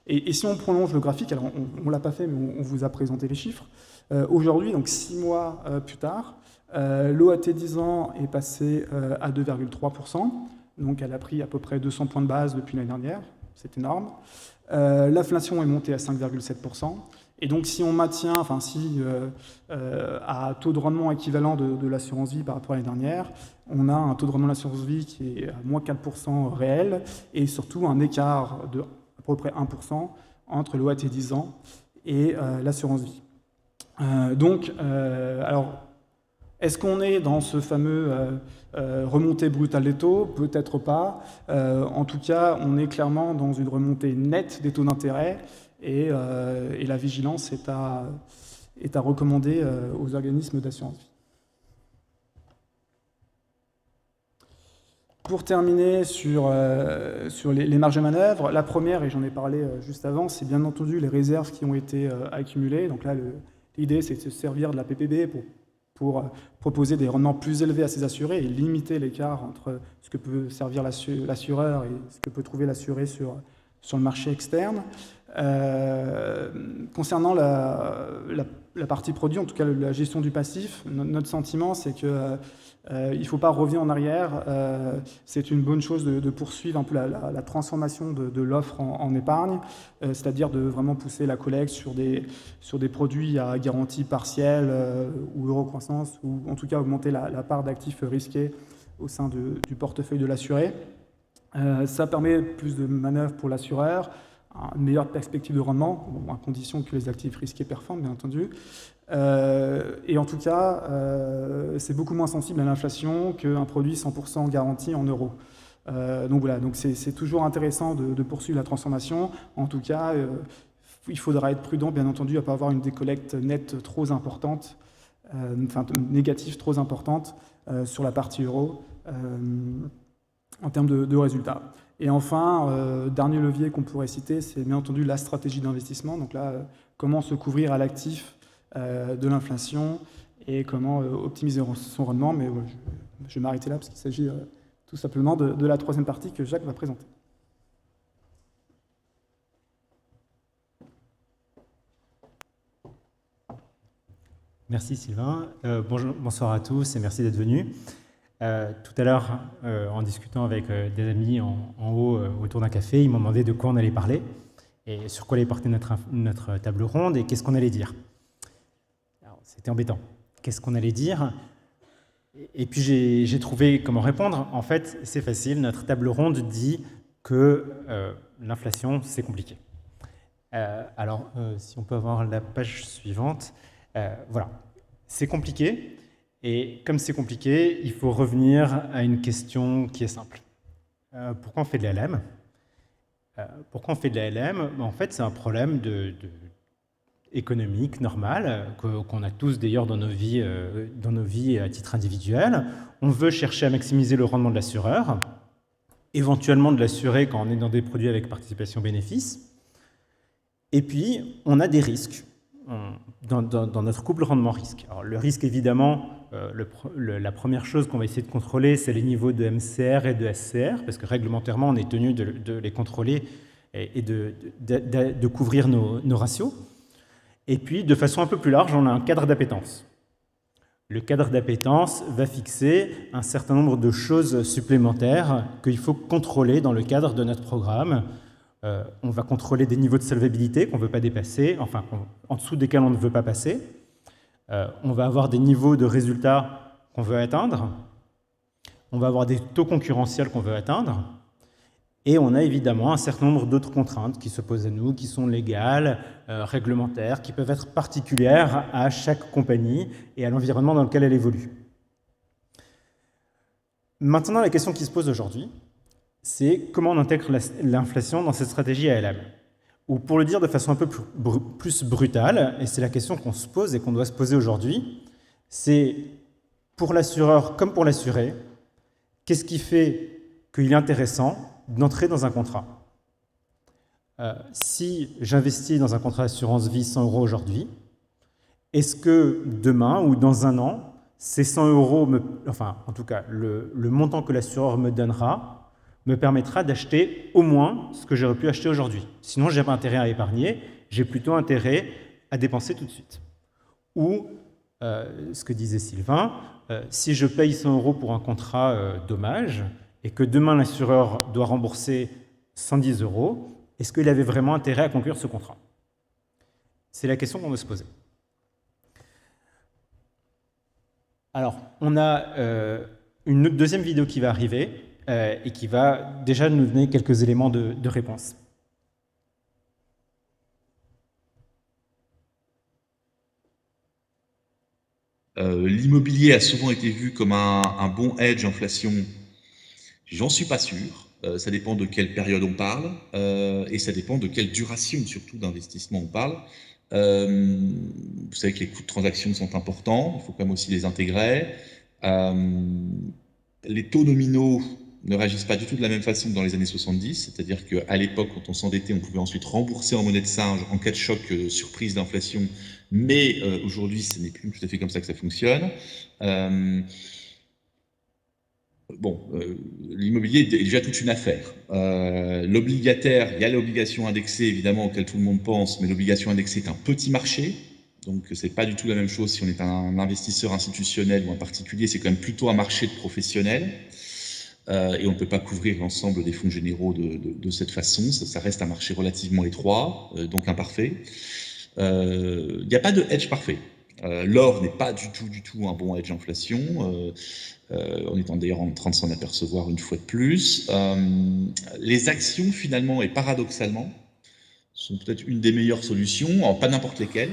Et si on prolonge le graphique, alors on ne l'a pas fait, mais on vous a présenté les chiffres, aujourd'hui, donc 6 mois plus tard, l'OAT 10 ans est passé à 2,3%, donc elle a pris à peu près 200 points de base depuis l'année dernière, c'est énorme. L'inflation est montée à 5,7%. Et donc, si on maintient, à taux de rendement équivalent de l'assurance vie par rapport à l'année dernière, on a un taux de rendement de l'assurance vie qui est à moins 4% réel et surtout un écart de à peu près 1% entre l'OAT 10 ans et l'assurance vie. Alors, est-ce qu'on est dans ce fameux remontée brutale des taux? Peut-être pas. En tout cas, on est clairement dans une remontée nette des taux d'intérêt. Et la vigilance est à recommander aux organismes d'assurance vie. Pour terminer sur les marges de manœuvre, la première, et j'en ai parlé juste avant, c'est bien entendu les réserves qui ont été accumulées. Donc là, l'idée, c'est de se servir de la PPB pour proposer des rendements plus élevés à ses assurés et limiter l'écart entre ce que peut servir l'assureur et ce que peut trouver l'assuré sur le marché externe. Concernant la partie produit, en tout cas la gestion du passif, notre sentiment c'est que il ne faut pas revenir en arrière. C'est une bonne chose de poursuivre un peu la transformation de l'offre en épargne, c'est-à-dire de vraiment pousser la collecte sur des produits à garantie partielle ou eurocroissance, ou en tout cas augmenter la part d'actifs risqués au sein du portefeuille de l'assuré. Ça permet plus de manœuvres pour l'assureur, une meilleure perspective de rendement, bon, à condition que les actifs risqués performent, bien entendu. Et en tout cas, c'est beaucoup moins sensible à l'inflation qu'un produit 100% garanti en euros. Donc voilà, donc c'est toujours intéressant de poursuivre la transformation. En tout cas, il faudra être prudent, bien entendu, à ne pas avoir une décollecte nette trop importante, enfin négative trop importante sur la partie euro en termes de résultats. Et enfin, dernier levier qu'on pourrait citer, c'est bien entendu la stratégie d'investissement. Donc là, comment se couvrir à l'actif de l'inflation et comment optimiser son rendement. Mais je vais m'arrêter là parce qu'il s'agit tout simplement de la troisième partie que Jacques va présenter. Merci Sylvain. Bonsoir à tous et merci d'être venus. Tout à l'heure, en discutant avec des amis en haut autour d'un café, ils m'ont demandé de quoi on allait parler et sur quoi allait porter notre table ronde et qu'est-ce qu'on allait dire. C'était embêtant. Qu'est-ce qu'on allait dire? Et puis j'ai trouvé comment répondre. En fait, c'est facile. Notre table ronde dit que l'inflation, c'est compliqué. Alors, si on peut avoir la page suivante. Voilà, c'est compliqué. Et comme c'est compliqué, il faut revenir à une question qui est simple. Pourquoi on fait de la LM? Pourquoi on fait de la LM? En fait, c'est un problème économique normal qu'on a tous d'ailleurs dans nos vies à titre individuel. On veut chercher à maximiser le rendement de l'assureur, éventuellement de l'assurer quand on est dans des produits avec participation bénéfice. Et puis, on a des risques dans notre couple rendement-risque. Alors, le risque, évidemment, la première chose qu'on va essayer de contrôler, c'est les niveaux de MCR et de SCR, parce que réglementairement, on est tenu de les contrôler et de couvrir nos ratios. Et puis, de façon un peu plus large, on a un cadre d'appétence. Le cadre d'appétence va fixer un certain nombre de choses supplémentaires qu'il faut contrôler dans le cadre de notre programme. On va contrôler des niveaux de solvabilité qu'on ne veut pas dépasser, enfin, en dessous desquels on ne veut pas passer. On va avoir des niveaux de résultats qu'on veut atteindre. On va avoir des taux concurrentiels qu'on veut atteindre. Et on a évidemment un certain nombre d'autres contraintes qui se posent à nous, qui sont légales, réglementaires, qui peuvent être particulières à chaque compagnie et à l'environnement dans lequel elle évolue. Maintenant, la question qui se pose aujourd'hui, c'est comment on intègre l'inflation dans cette stratégie ALM. Ou pour le dire de façon un peu plus brutale, et c'est la question qu'on se pose et qu'on doit se poser aujourd'hui, c'est pour l'assureur comme pour l'assuré, qu'est-ce qui fait qu'il est intéressant d'entrer dans un contrat? Si j'investis dans un contrat d'assurance vie 100 € aujourd'hui, est-ce que demain ou dans un an, ces 100 €, enfin en tout cas le montant que l'assureur me donnera, me permettra d'acheter au moins ce que j'aurais pu acheter aujourd'hui. Sinon, je n'ai pas intérêt à épargner, j'ai plutôt intérêt à dépenser tout de suite. Ou, ce que disait Sylvain, si je paye 100 € pour un contrat dommage, et que demain l'assureur doit rembourser 110 €, est-ce qu'il avait vraiment intérêt à conclure ce contrat? C'est la question qu'on veut se poser. Alors, on a une deuxième vidéo qui va arriver, et qui va déjà nous donner quelques éléments de réponse. L'immobilier a souvent été vu comme un bon hedge inflation. J'en suis pas sûr. Ça dépend de quelle période on parle et ça dépend de quelle duration surtout d'investissement on parle. Vous savez que les coûts de transaction sont importants, il faut quand même aussi les intégrer. Les taux nominaux ne réagissent pas du tout de la même façon que dans les années 70, c'est-à-dire qu'à l'époque, quand on s'endettait, on pouvait ensuite rembourser en monnaie de singe en cas de choc surprise d'inflation, mais aujourd'hui, ce n'est plus tout à fait comme ça que ça fonctionne. L'immobilier est déjà toute une affaire. L'obligataire, il y a l'obligation indexée, évidemment, auquel tout le monde pense, mais l'obligation indexée est un petit marché, donc c'est pas du tout la même chose si on est un investisseur institutionnel ou un particulier, c'est quand même plutôt un marché de professionnels. Et on ne peut pas couvrir l'ensemble des fonds généraux de cette façon. Ça reste un marché relativement étroit, donc imparfait. Il n'y a pas de hedge parfait. L'or n'est pas du tout un bon hedge inflation. On est d'ailleurs en train de s'en apercevoir une fois de plus. Les actions, finalement, et paradoxalement, sont peut-être une des meilleures solutions, alors pas n'importe lesquelles,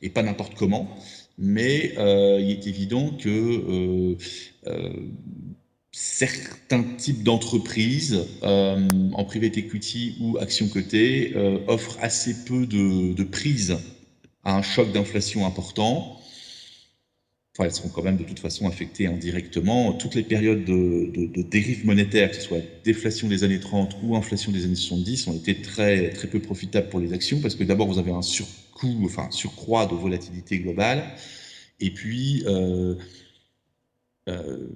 et pas n'importe comment, mais il est évident que certains types d'entreprises, en private equity ou action cotée, offrent assez peu de prise à un choc d'inflation important. Enfin, elles seront quand même de toute façon affectées indirectement. Toutes les périodes de dérive monétaire, que ce soit déflation des années 30 ou inflation des années 70, ont été très peu profitables pour les actions, parce que d'abord vous avez un surcroît de volatilité globale, et puis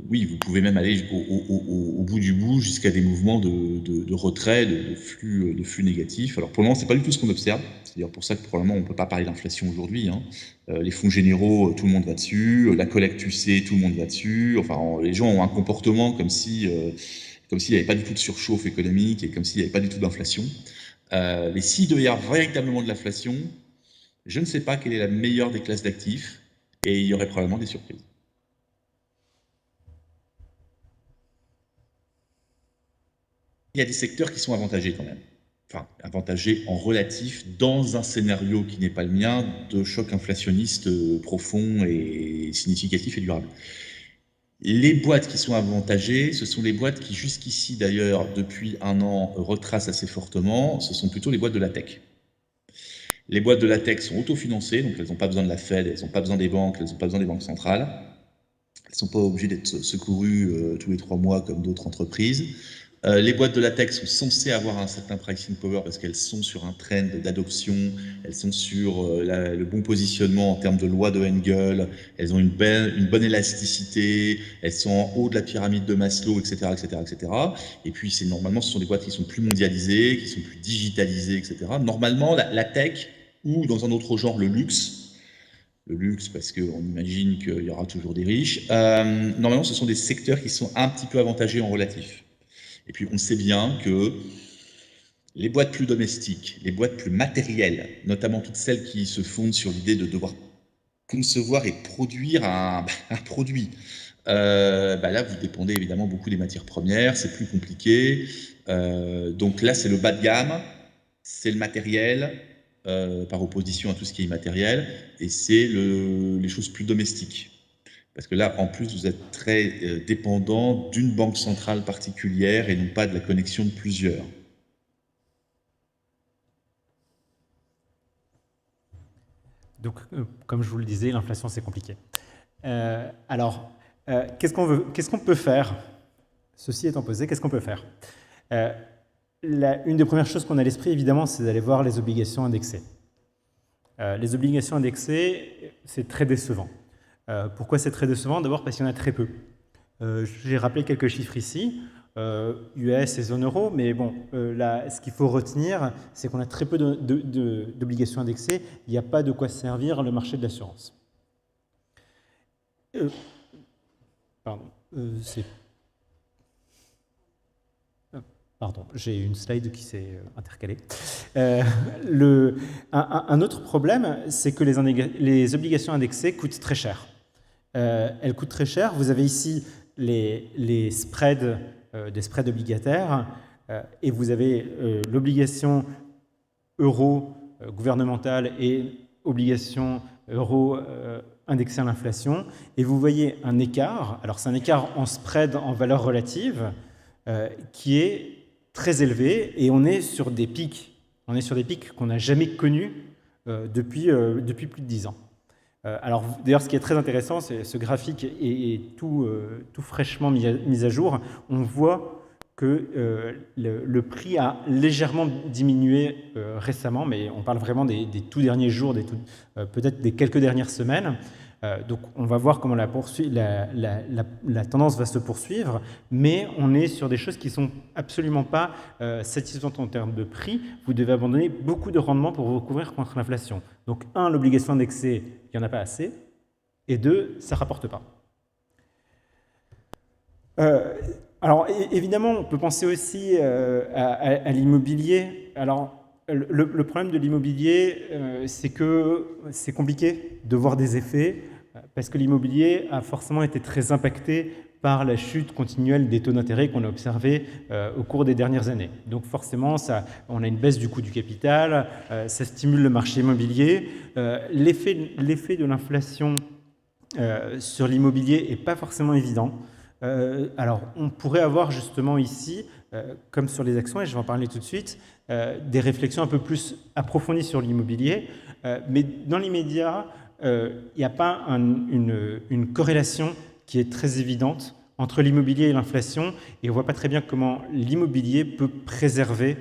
oui, vous pouvez même aller au bout du bout jusqu'à des mouvements de retrait, de flux négatifs. Alors pour le moment, c'est pas du tout ce qu'on observe. C'est d'ailleurs pour ça que probablement on ne peut pas parler d'inflation aujourd'hui. Les fonds généraux, tout le monde va dessus. La collecte UC, tout le monde va dessus. Enfin, les gens ont un comportement comme s'il n'y avait pas du tout de surchauffe économique et comme s'il n'y avait pas du tout d'inflation. Mais s'il devait y avoir véritablement de l'inflation, je ne sais pas quelle est la meilleure des classes d'actifs, et il y aurait probablement des surprises. Il y a des secteurs qui sont avantagés quand même. Enfin, avantagés en relatif dans un scénario qui n'est pas le mien, de choc inflationniste profond et significatif et durable. Les boîtes qui sont avantagées, ce sont les boîtes qui jusqu'ici d'ailleurs, depuis un an, retracent assez fortement, ce sont plutôt les boîtes de la tech. Les boîtes de la tech sont autofinancées, donc elles n'ont pas besoin de la Fed, elles n'ont pas besoin des banques, elles n'ont pas besoin des banques centrales. Elles ne sont pas obligées d'être secourues tous les 3 mois comme d'autres entreprises. Les boîtes de la tech sont censées avoir un certain pricing power parce qu'elles sont sur un trend d'adoption, elles sont sur le bon positionnement en termes de loi de Engel, elles ont une bonne élasticité, elles sont en haut de la pyramide de Maslow, etc., etc., etc. Et puis normalement, ce sont des boîtes qui sont plus mondialisées, qui sont plus digitalisées, etc. Normalement, la tech, ou dans un autre genre, le luxe, parce qu'on imagine qu'il y aura toujours des riches, normalement, ce sont des secteurs qui sont un petit peu avantagés en relatif. Et puis on sait bien que les boîtes plus domestiques, les boîtes plus matérielles, notamment toutes celles qui se fondent sur l'idée de devoir concevoir et produire un produit, là vous dépendez évidemment beaucoup des matières premières, c'est plus compliqué. Donc là c'est le bas de gamme, c'est le matériel, par opposition à tout ce qui est immatériel, et c'est les choses plus domestiques. Parce que là, en plus, vous êtes très dépendant d'une banque centrale particulière et non pas de la connexion de plusieurs. Donc, comme je vous le disais, l'inflation, c'est compliqué. Qu'est-ce qu'on peut faire? Ceci étant posé, qu'est-ce qu'on peut faire? Une des premières choses qu'on a à l'esprit, évidemment, c'est d'aller voir les obligations indexées. Les obligations indexées, c'est très décevant. Pourquoi c'est très décevant? D'abord parce qu'il y en a très peu. J'ai rappelé quelques chiffres ici, US et zone euro, mais bon, ce qu'il faut retenir, c'est qu'on a très peu d'obligations indexées. Il n'y a pas de quoi servir le marché de l'assurance. Pardon, j'ai une slide qui s'est intercalée. Un autre problème, c'est que les obligations indexées coûtent très cher. Elles coûtent très cher. Vous avez ici les spreads, des spreads obligataires, et vous avez l'obligation euro gouvernementale et obligation euro indexée à l'inflation. Et vous voyez un écart, alors c'est un écart en spread en valeur relative, qui est très élevé, et on est sur des pics qu'on n'a jamais connus depuis plus de 10 ans. Alors d'ailleurs, ce qui est très intéressant, c'est ce graphique est tout fraîchement mis à jour. On voit que le prix a légèrement diminué récemment, mais on parle vraiment des tout derniers jours, peut-être des quelques dernières semaines. Donc on va voir comment la tendance va se poursuivre, mais on est sur des choses qui ne sont absolument pas satisfaisantes en termes de prix. Vous devez abandonner beaucoup de rendement pour vous couvrir contre l'inflation. Donc 1, l'obligation indexée, il n'y en a pas assez, et 2, ça ne rapporte pas. Alors évidemment, on peut penser aussi à l'immobilier. Alors le problème de l'immobilier, c'est que c'est compliqué de voir des effets, parce que l'immobilier a forcément été très impacté par la chute continuelle des taux d'intérêt qu'on a observé au cours des dernières années. Donc forcément, on a une baisse du coût du capital, ça stimule le marché immobilier. L'effet de l'inflation sur l'immobilier n'est pas forcément évident. Alors, on pourrait avoir justement ici, comme sur les actions, et je vais en parler tout de suite, des réflexions un peu plus approfondies sur l'immobilier, mais dans l'immédiat, il n'y a pas une corrélation qui est très évidente entre l'immobilier et l'inflation, et on ne voit pas très bien comment l'immobilier peut préserver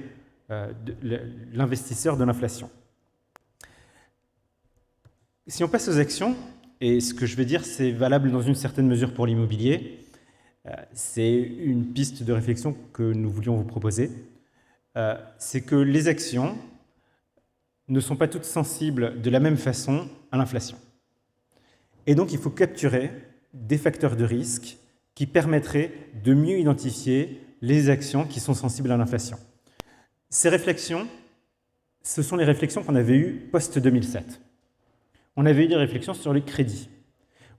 l'investisseur de l'inflation. Si on passe aux actions, et ce que je vais dire, c'est valable dans une certaine mesure pour l'immobilier, c'est une piste de réflexion que nous voulions vous proposer, c'est que les actions ne sont pas toutes sensibles de la même façon à l'inflation. Et donc, il faut capturer des facteurs de risque qui permettraient de mieux identifier les actions qui sont sensibles à l'inflation. Ces réflexions, ce sont les réflexions qu'on avait eues post-2007. On avait eu des réflexions sur les crédits.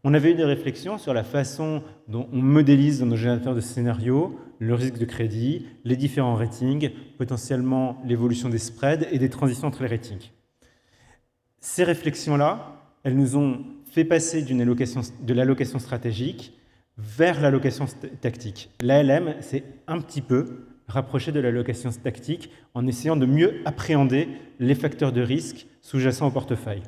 On avait eu des réflexions sur la façon dont on modélise dans nos générateurs de scénarios le risque de crédit, les différents ratings, potentiellement l'évolution des spreads et des transitions entre les ratings. Ces réflexions-là, elles nous ont fait passer de l'allocation stratégique vers l'allocation tactique. L'ALM s'est un petit peu rapproché de l'allocation tactique en essayant de mieux appréhender les facteurs de risque sous-jacents au portefeuille.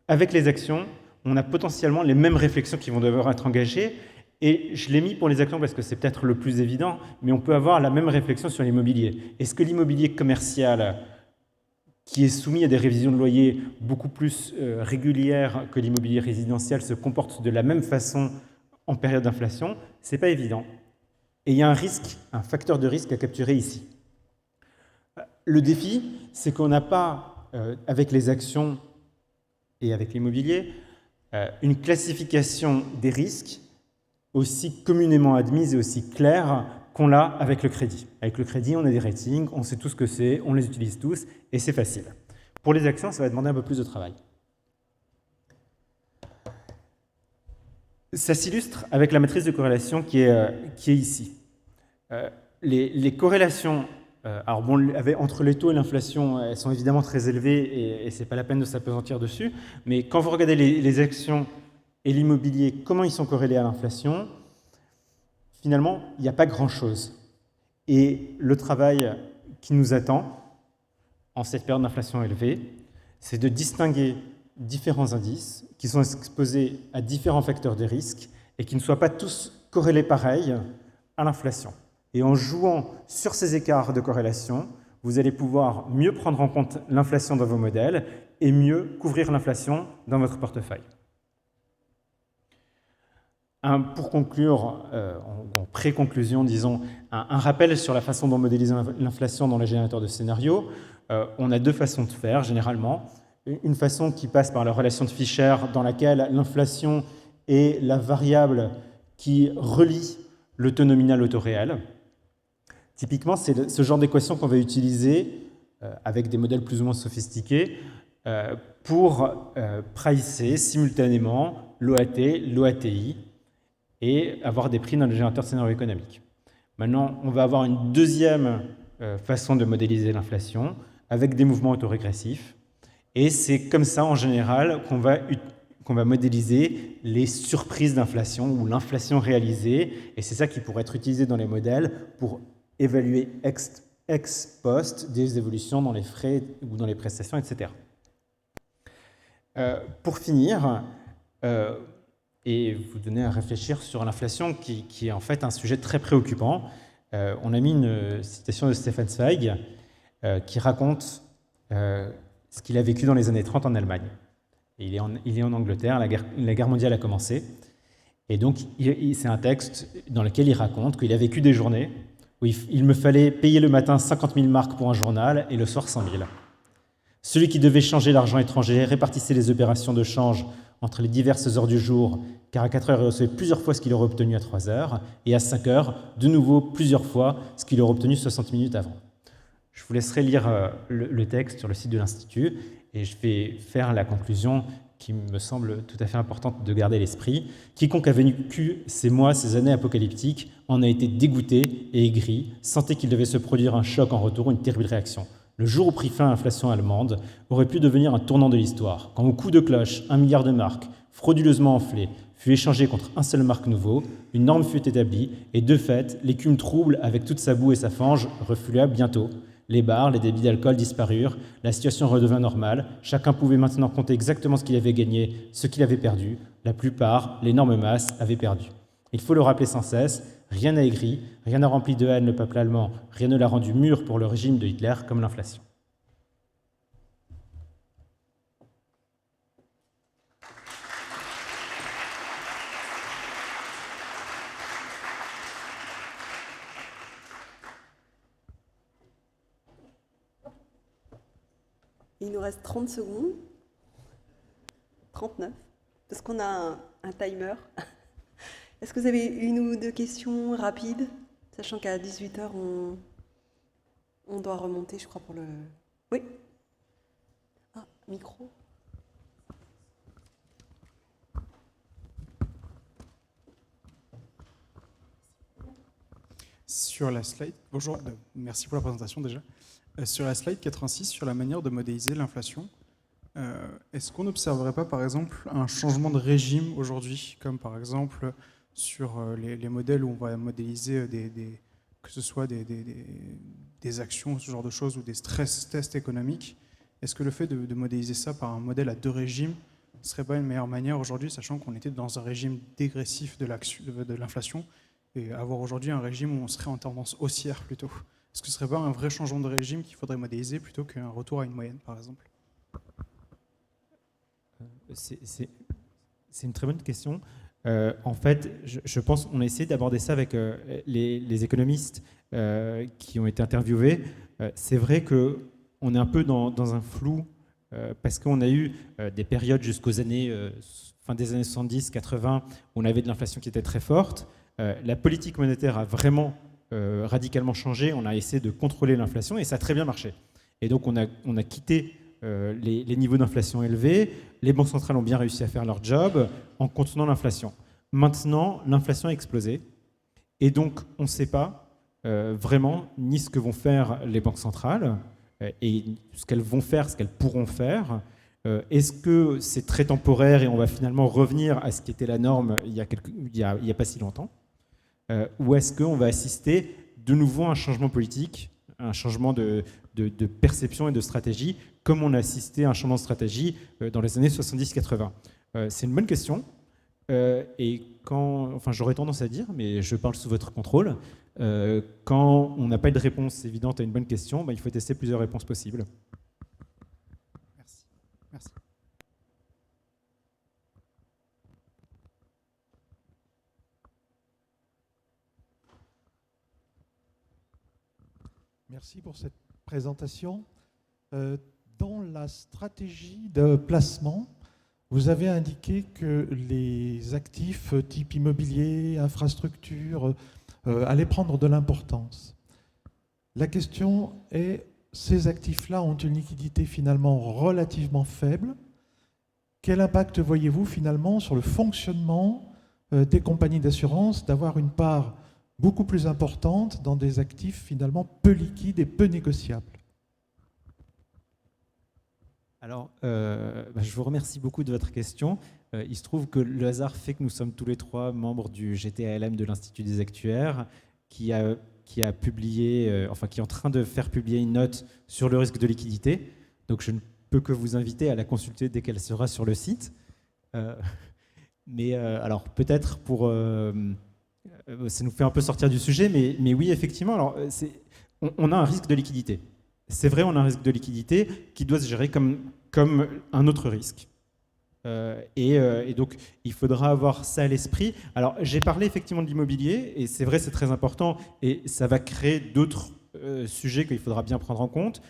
Avec les actions, on a potentiellement les mêmes réflexions qui vont devoir être engagées, et je l'ai mis pour les actions parce que c'est peut-être le plus évident, mais on peut avoir la même réflexion sur l'immobilier. Est-ce que l'immobilier commercial, qui est soumis à des révisions de loyer beaucoup plus régulières que l'immobilier résidentiel, se comporte de la même façon en période d'inflation? Ce n'est pas évident. Et il y a un risque, un facteur de risque à capturer ici. Le défi, c'est qu'on n'a pas, avec les actions et avec l'immobilier, une classification des risques aussi communément admise et aussi claire qu'on l'a avec le crédit. Avec le crédit, on a des ratings, on sait tout ce que c'est, on les utilise tous, et c'est facile. Pour les actions, ça va demander un peu plus de travail. Ça s'illustre avec la matrice de corrélation qui est ici. Les corrélations, alors bon, entre les taux et l'inflation, elles sont évidemment très élevées et ce n'est pas la peine de s'appesantir dessus, mais quand vous regardez les actions et l'immobilier, comment ils sont corrélés à l'inflation, finalement, il n'y a pas grand-chose. Et le travail qui nous attend en cette période d'inflation élevée, c'est de distinguer différents indices qui sont exposés à différents facteurs de risque et qui ne soient pas tous corrélés pareil à l'inflation. Et en jouant sur ces écarts de corrélation, vous allez pouvoir mieux prendre en compte l'inflation dans vos modèles et mieux couvrir l'inflation dans votre portefeuille. Pour conclure, en pré-conclusion, disons, un rappel sur la façon dont modéliser l'inflation dans les générateurs de scénarios. On a deux façons de faire, généralement. Une façon qui passe par la relation de Fisher, dans laquelle l'inflation est la variable qui relie le taux nominal au taux réel. Typiquement, c'est ce genre d'équation qu'on va utiliser avec des modèles plus ou moins sophistiqués pour pricer simultanément l'OAT, l'OATI, et avoir des prix dans le générateur de scénario économique. Maintenant, on va avoir une deuxième façon de modéliser l'inflation avec des mouvements autorégressifs. Et c'est comme ça, en général, qu'on va modéliser les surprises d'inflation ou l'inflation réalisée. Et c'est ça qui pourrait être utilisé dans les modèles pour évaluer ex post des évolutions dans les frais ou dans les prestations, etc. Pour finir, et vous donner à réfléchir sur l'inflation qui est en fait un sujet très préoccupant. On a mis une citation de Stefan Zweig qui raconte ce qu'il a vécu dans les années 30 en Allemagne. Et il est en Angleterre, la guerre mondiale a commencé. Et donc, c'est un texte dans lequel il raconte qu'il a vécu des journées où il me fallait payer le matin 50 000 marks pour un journal et le soir 100 000. Celui qui devait changer l'argent étranger répartissait les opérations de change entre les diverses heures du jour, car à 4 heures, il recevait plusieurs fois ce qu'il aurait obtenu à 3 heures, et à 5 heures, de nouveau plusieurs fois ce qu'il aurait obtenu 60 minutes avant. Je vous laisserai lire le texte sur le site de l'Institut et je vais faire la conclusion qui me semble tout à fait importante de garder à l'esprit. Quiconque a vécu ces mois, ces années apocalyptiques en a été dégoûté et aigri, sentait qu'il devait se produire un choc en retour, une terrible réaction. Le jour où prit fin l'inflation allemande aurait pu devenir un tournant de l'histoire, quand au coup de cloche, 1 milliard de marques, frauduleusement enflées, fut échangé contre un seul marque nouveau, une norme fut établie, et de fait, l'écume trouble, avec toute sa boue et sa fange, reflua bientôt. Les bars, les débits d'alcool disparurent, la situation redevint normale, chacun pouvait maintenant compter exactement ce qu'il avait gagné, ce qu'il avait perdu, la plupart, l'énorme masse, avaient perdu. Il faut le rappeler sans cesse, rien n'a aigri, rien n'a rempli de haine le peuple allemand, rien ne l'a rendu mûr pour le régime de Hitler comme l'inflation. Il nous reste 30 secondes. 39. Parce qu'on a un timer. Est-ce que vous avez une ou deux questions rapides? Sachant qu'à 18h, on doit remonter, je crois, pour le... Oui. Ah, micro. Sur la slide, bonjour, merci pour la présentation déjà. Sur la slide 86, sur la manière de modéliser l'inflation, est-ce qu'on n'observerait pas par exemple un changement de régime aujourd'hui, comme par exemple sur les modèles où on va modéliser que ce soit des actions, ce genre de choses, ou des stress tests économiques? Est-ce que le fait de modéliser ça par un modèle à deux régimes ne serait pas une meilleure manière aujourd'hui, sachant qu'on était dans un régime dégressif de l'inflation, et avoir aujourd'hui un régime où on serait en tendance haussière plutôt? Est-ce que ce ne serait pas un vrai changement de régime qu'il faudrait modéliser plutôt qu'un retour à une moyenne, par exemple? C'est une très bonne question. En fait, je pense qu'on a essayé d'aborder ça avec les économistes qui ont été interviewés. C'est vrai qu'on est un peu dans un flou parce qu'on a eu des périodes jusqu'aux années, fin des années 70, 80, où on avait de l'inflation qui était très forte. La politique monétaire a vraiment radicalement changé. On a essayé de contrôler l'inflation et ça a très bien marché. Et donc on a quitté les niveaux d'inflation élevés. Les banques centrales ont bien réussi à faire leur job en contenant l'inflation. Maintenant, l'inflation a explosé et donc on ne sait pas vraiment ni ce que vont faire les banques centrales et ce qu'elles vont faire, ce qu'elles pourront faire. Est-ce que c'est très temporaire et on va finalement revenir à ce qui était la norme il y a pas si longtemps, ou est-ce qu'on va assister de nouveau à un changement politique, un changement de perception et de stratégie, comme on a assisté à un changement de stratégie dans les années 70-80 ? C'est une bonne question. Et j'aurais tendance à dire, mais je parle sous votre contrôle, quand on n'a pas de réponse évidente à une bonne question, il faut tester plusieurs réponses possibles. Merci. Merci pour cette présentation. Dans la stratégie de placement, vous avez indiqué que les actifs type immobilier, infrastructure, allaient prendre de l'importance. La question est, ces actifs-là ont une liquidité finalement relativement faible. Quel impact voyez-vous finalement sur le fonctionnement des compagnies d'assurance d'avoir une part beaucoup plus importante dans des actifs finalement peu liquides et peu négociables? Alors, je vous remercie beaucoup de votre question. Il se trouve que le hasard fait que nous sommes tous les trois membres du GTALM de l'Institut des actuaires, qui a publié, qui est en train de faire publier une note sur le risque de liquidité. Donc, je ne peux que vous inviter à la consulter dès qu'elle sera sur le site. Alors, peut-être pour... ça nous fait un peu sortir du sujet, mais oui, effectivement, alors, on a un risque de liquidité. C'est vrai, on a un risque de liquidité qui doit se gérer comme un autre risque. Et donc, il faudra avoir ça à l'esprit. Alors, j'ai parlé effectivement de l'immobilier, et c'est vrai, c'est très important, et ça va créer d'autres sujets qu'il faudra bien prendre en compte.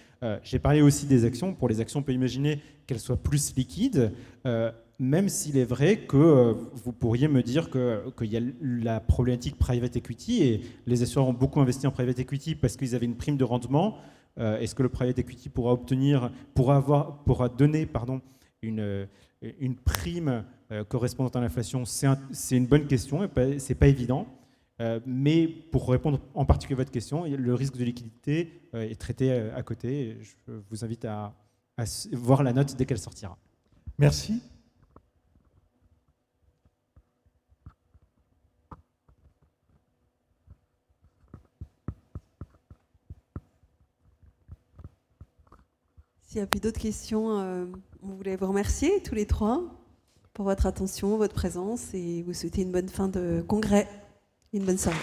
J'ai parlé aussi des actions. Pour les actions, on peut imaginer qu'elles soient plus liquides, même s'il est vrai que vous pourriez me dire qu'il y a la problématique private equity, et les assureurs ont beaucoup investi en private equity parce qu'ils avaient une prime de rendement. Est-ce que le private equity pourra donner une prime correspondant à l'inflation? C'est une bonne question, c'est pas évident. Mais pour répondre en particulier à votre question, le risque de liquidité est traité à côté. Je vous invite à voir la note dès qu'elle sortira. Merci. S'il n'y a plus d'autres questions, on voulait vous remercier tous les trois pour votre attention, votre présence et vous souhaiter une bonne fin de congrès et une bonne soirée.